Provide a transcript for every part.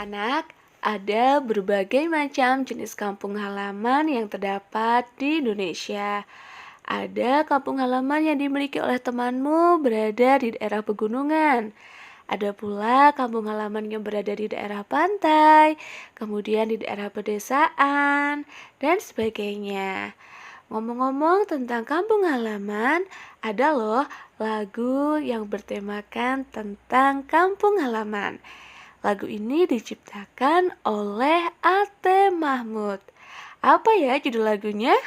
anak-anak, ada berbagai macam jenis kampung halaman yang terdapat di Indonesia. Ada kampung halaman yang dimiliki oleh temanmu berada di daerah pegunungan. Ada pula kampung halaman yang berada di daerah pantai, kemudian di daerah pedesaan, dan sebagainya. Ngomong-ngomong tentang kampung halaman, ada loh lagu yang bertemakan tentang kampung halaman. Lagu ini diciptakan oleh Ate Mahmud. Apa ya judul lagunya?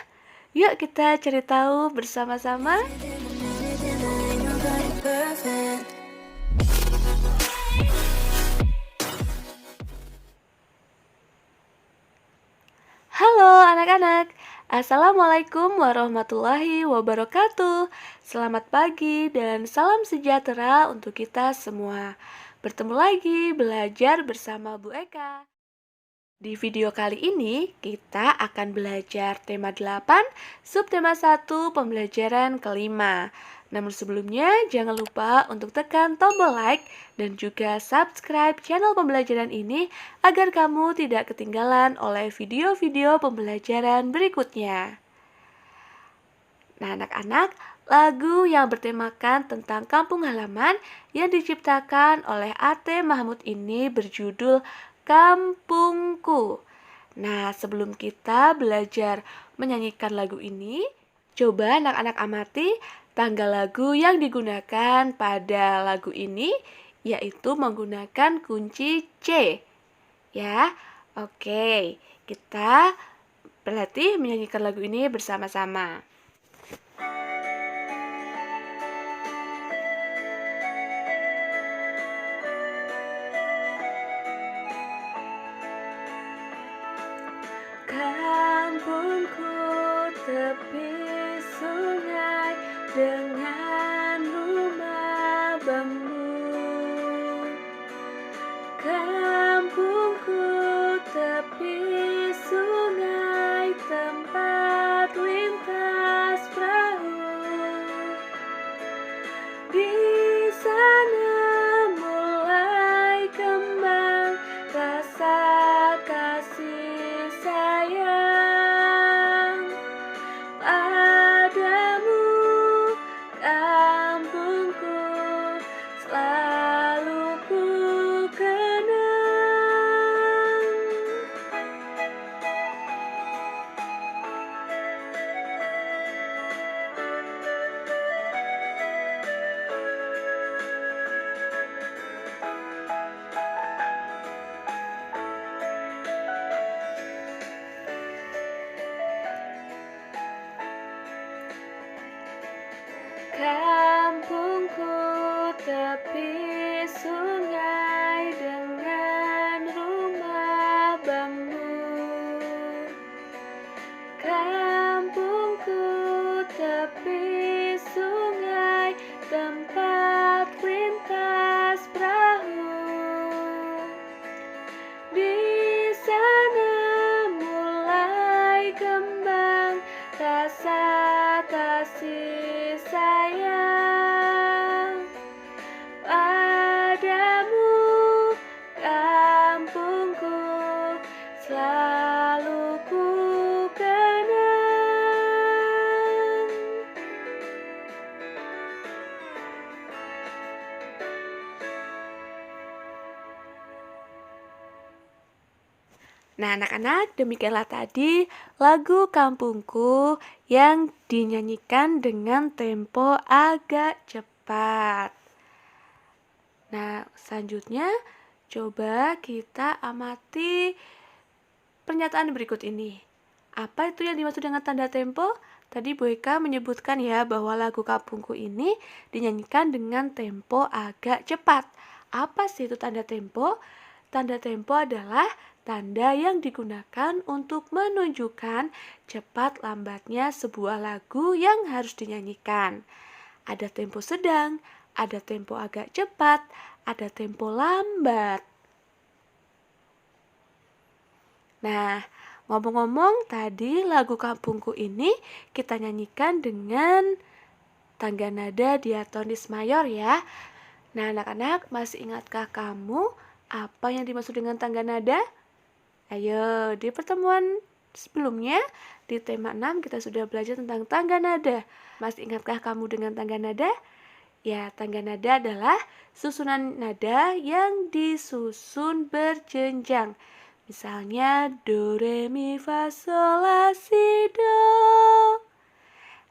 Yuk kita cari tahu bersama-sama. Halo anak-anak, Assalamualaikum warahmatullahi wabarakatuh. Selamat pagi dan salam sejahtera untuk kita semua. Bertemu lagi belajar bersama Bu Eka. Di video kali ini kita akan belajar tema 8, subtema 1, pembelajaran kelima. Namun sebelumnya jangan lupa untuk tekan tombol like dan juga subscribe channel pembelajaran ini agar kamu tidak ketinggalan oleh video-video pembelajaran berikutnya. Nah anak-anak, lagu yang bertemakan tentang kampung halaman yang diciptakan oleh Ate Mahmud ini berjudul Kampungku. Nah, sebelum kita belajar menyanyikan lagu ini, coba anak-anak amati tanggal lagu yang digunakan pada lagu ini, yaitu menggunakan kunci C. Ya, oke. Kita berlatih menyanyikan lagu ini bersama-sama. Kampungku tepi sungai dengan rumah bambu. Kampungku tepi sungai tempat lintas perahu. Di sana mulai kembang rasa kasih sayang padamu, kampungku selalu ku kenang. Kampungku tepi sungai dengan rumah bambu. Kampungku tepi sungai tempat lintas perahu. Di sana mulai kembang rasa kasih sayang padamu, kampungku selalu ku kenang. Nah anak-anak, demikianlah tadi lagu Kampungku yang dinyanyikan dengan tempo agak cepat. Nah selanjutnya coba kita amati pernyataan berikut ini. Apa itu yang dimaksud dengan tanda tempo? Tadi Bu Eka menyebutkan ya bahwa lagu Kampungku ini dinyanyikan dengan tempo agak cepat. Apa sih itu tanda tempo? Tanda tempo adalah tanda yang digunakan untuk menunjukkan cepat lambatnya sebuah lagu yang harus dinyanyikan. Ada tempo sedang, ada tempo agak cepat, ada tempo lambat. Nah, ngomong-ngomong tadi lagu Kampungku ini kita nyanyikan dengan tangga nada diatonis mayor ya. Nah anak-anak masih ingatkah kamu Apa yang dimaksud dengan tangga nada? Ayo, di pertemuan sebelumnya, di tema 6 kita sudah belajar tentang tangga nada. Masih ingatkah kamu dengan tangga nada? Ya, tangga nada adalah susunan nada yang disusun berjenjang. Misalnya, do, re, mi, fa, sol, la, si, do.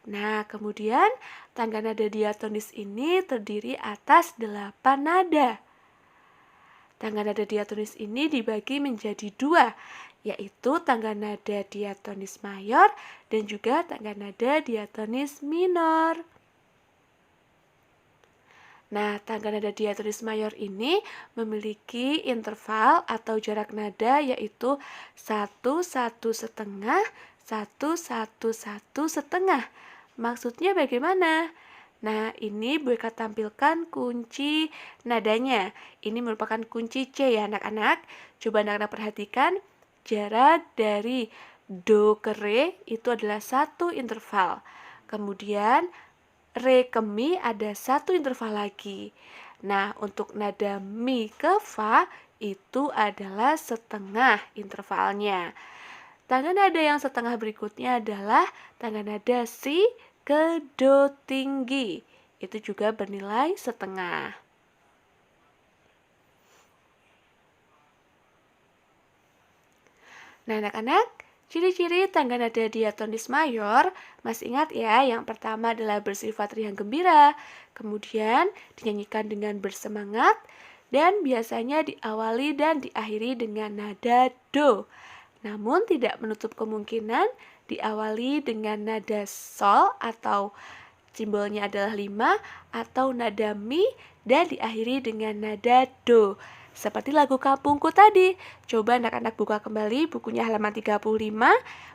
Nah, kemudian tangga nada diatonis ini terdiri atas 8 nada. Tangga nada diatonis ini dibagi menjadi 2, yaitu tangga nada diatonis mayor dan juga tangga nada diatonis minor. Nah, tangga nada diatonis mayor ini memiliki interval atau jarak nada yaitu 1, 1 setengah, 1, 1, 1 setengah. Maksudnya bagaimana? Nah, ini Bu Eka tampilkan kunci nadanya. Ini merupakan kunci C ya anak-anak. Coba anak-anak perhatikan, jarak dari do ke re itu adalah 1 interval. Kemudian re ke mi ada 1 interval lagi. Nah, untuk nada mi ke fa itu adalah setengah intervalnya. Tangga nada yang setengah berikutnya adalah tangga nada si ke do tinggi. Itu juga bernilai setengah. Nah, anak-anak, ciri-ciri tangga nada diatonis mayor, masih ingat ya, yang pertama adalah bersifat riang gembira, kemudian dinyanyikan dengan bersemangat, dan biasanya diawali dan diakhiri dengan nada do. Namun tidak menutup kemungkinan diawali dengan nada sol atau simbolnya adalah 5 atau nada mi dan diakhiri dengan nada do. Seperti lagu Kampungku tadi. Coba anak-anak buka kembali bukunya halaman 35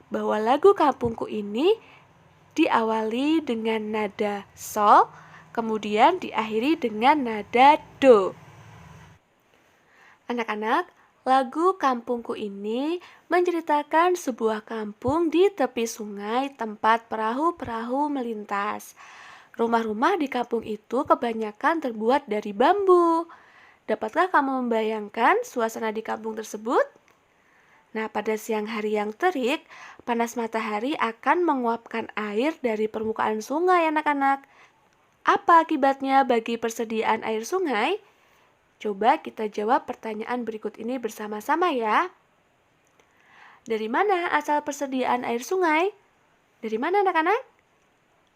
bahwa lagu Kampungku ini diawali dengan nada sol, kemudian diakhiri dengan nada do. Anak-anak, lagu Kampungku ini menceritakan sebuah kampung di tepi sungai tempat perahu-perahu melintas. Rumah-rumah di kampung itu kebanyakan terbuat dari bambu. Dapatkah kamu membayangkan suasana di kampung tersebut? Nah, pada siang hari yang terik, panas matahari akan menguapkan air dari permukaan sungai, anak-anak. Apa akibatnya bagi persediaan air sungai? Coba kita jawab pertanyaan berikut ini bersama-sama ya. Dari mana asal persediaan air sungai? Dari mana anak-anak?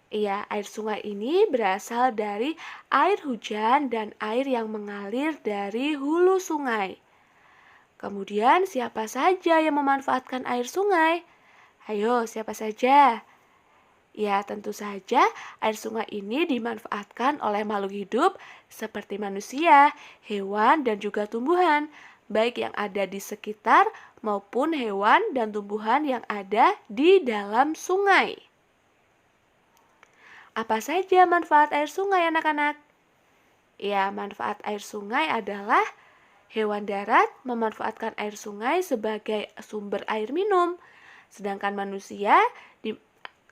Iya, air sungai ini berasal dari air hujan dan air yang mengalir dari hulu sungai. Kemudian siapa saja yang memanfaatkan air sungai? Ayo, siapa saja? Ya, tentu saja air sungai ini dimanfaatkan oleh makhluk hidup seperti manusia, hewan, dan juga tumbuhan, baik yang ada di sekitar maupun hewan dan tumbuhan yang ada di dalam sungai. Apa saja manfaat air sungai, anak-anak? Ya, manfaat air sungai adalah hewan darat memanfaatkan air sungai sebagai sumber air minum, sedangkan manusia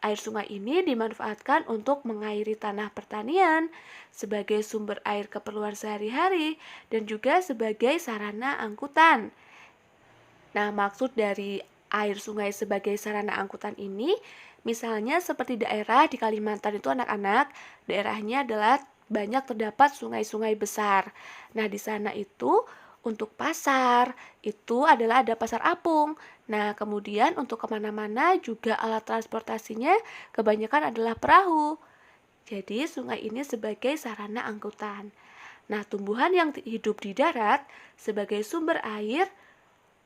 air sungai ini dimanfaatkan untuk mengairi tanah pertanian sebagai sumber air keperluan sehari-hari dan juga sebagai sarana angkutan. Nah, maksud dari air sungai sebagai sarana angkutan ini, misalnya seperti daerah di Kalimantan itu anak-anak, daerahnya adalah banyak terdapat sungai-sungai besar. Nah, di sana itu untuk pasar, itu adalah ada pasar apung. Nah, kemudian untuk kemana-mana juga alat transportasinya kebanyakan adalah perahu. Jadi, sungai ini sebagai sarana angkutan. Nah, tumbuhan yang hidup di darat sebagai sumber air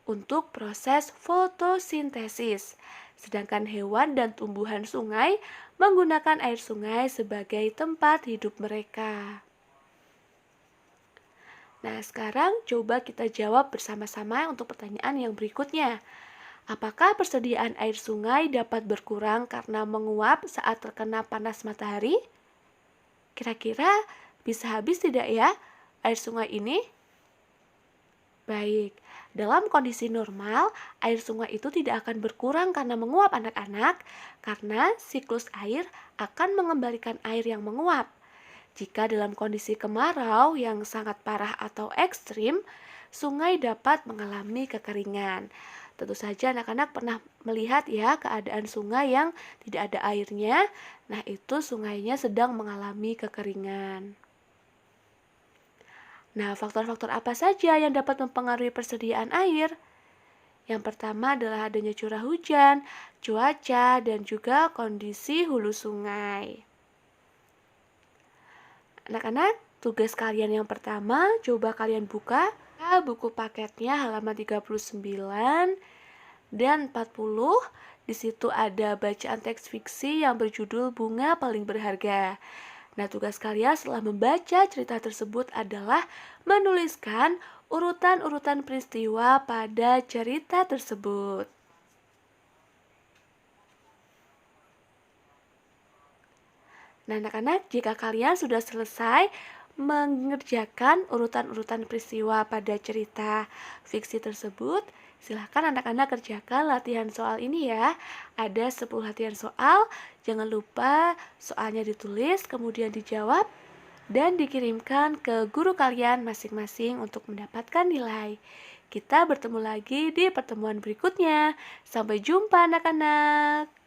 untuk proses fotosintesis. Sedangkan hewan dan tumbuhan sungai menggunakan air sungai sebagai tempat hidup mereka. Nah, sekarang coba kita jawab bersama-sama untuk pertanyaan yang berikutnya. Apakah persediaan air sungai dapat berkurang karena menguap saat terkena panas matahari? Kira-kira bisa habis tidak ya air sungai ini? Baik, dalam kondisi normal, air sungai itu tidak akan berkurang karena menguap anak-anak, karena siklus air akan mengembalikan air yang menguap. Jika dalam kondisi kemarau yang sangat parah atau ekstrim, sungai dapat mengalami kekeringan. Tentu saja anak-anak pernah melihat ya keadaan sungai yang tidak ada airnya. Nah, itu sungainya sedang mengalami kekeringan. Nah, faktor-faktor apa saja yang dapat mempengaruhi persediaan air? Yang pertama adalah adanya curah hujan, cuaca, dan juga kondisi hulu sungai. Anak-anak, tugas kalian yang pertama, coba kalian buka buku paketnya halaman 39 dan 40. Di situ ada bacaan teks fiksi yang berjudul Bunga Paling Berharga. Nah, tugas kalian setelah membaca cerita tersebut adalah menuliskan urutan-urutan peristiwa pada cerita tersebut. Nah, anak-anak, jika kalian sudah selesai mengerjakan urutan-urutan peristiwa pada cerita fiksi tersebut, silahkan anak-anak kerjakan latihan soal ini ya. Ada 10 latihan soal, jangan lupa soalnya ditulis, kemudian dijawab, dan dikirimkan ke guru kalian masing-masing untuk mendapatkan nilai. Kita bertemu lagi di pertemuan berikutnya. Sampai jumpa anak-anak.